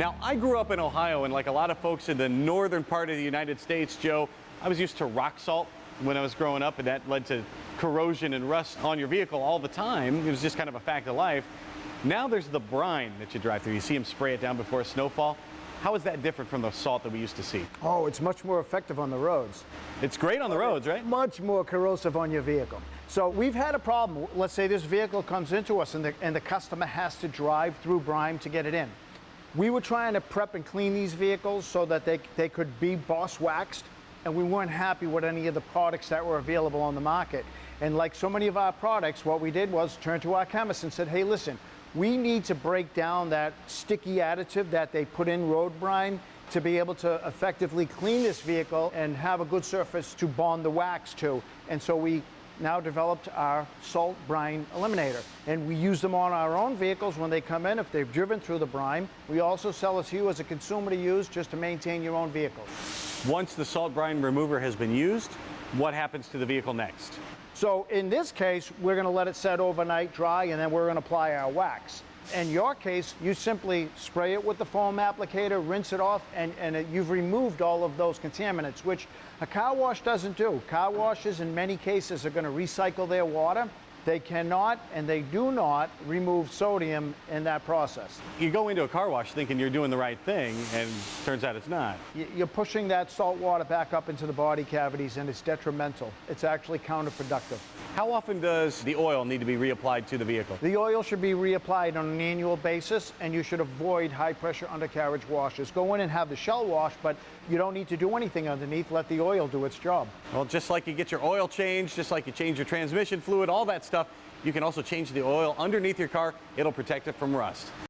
Now, I grew up in Ohio, and like a lot of folks in the northern part of the United States, Joe, I was used to rock salt when I was growing up, and that led to corrosion and rust on your vehicle all the time. It was just kind of a fact of life. Now there's the brine that you drive through. You see them spray it down before a snowfall. How is that different from the salt that we used to see? Oh, it's much more effective on the roads. It's great on the roads, right? Much more corrosive on your vehicle. So we've had a problem. Let's say this vehicle comes into us and the customer has to drive through brine to get it in. We were trying to prep and clean these vehicles so that they could be boss waxed, and we weren't happy with any of the products that were available on the market. And like so many of our products, what we did was turn to our chemist and said, hey, listen, we need to break down that sticky additive that they put in road brine to be able to effectively clean this vehicle and have a good surface to bond the wax to. And so we now developed our salt brine eliminator, and we use them on our own vehicles when they come in if they've driven through the brine. We also sell it to you as a consumer to use just to maintain your own vehicle. Once the salt brine remover has been used, what happens to the vehicle next? So in this case, we're going to let it set overnight dry, and then we're going to apply our wax. In your case, you simply spray it with the foam applicator, rinse it off, and you've removed all of those contaminants, which a car wash doesn't do. Car washes, in many cases, are going to recycle their water. They cannot, and they do not, remove sodium in that process. You go into a car wash thinking you're doing the right thing, and turns out it's not. You're pushing that salt water back up into the body cavities, and it's detrimental. It's actually counterproductive. How often does the oil need to be reapplied to the vehicle? The oil should be reapplied on an annual basis, and you should avoid high-pressure undercarriage washes. Go in and have the shell wash, but you don't need to do anything underneath. Let the oil do its job. Well, just like you get your oil changed, just like you change your transmission fluid, all that stuff, you can also change the oil underneath your car. It'll protect it from rust.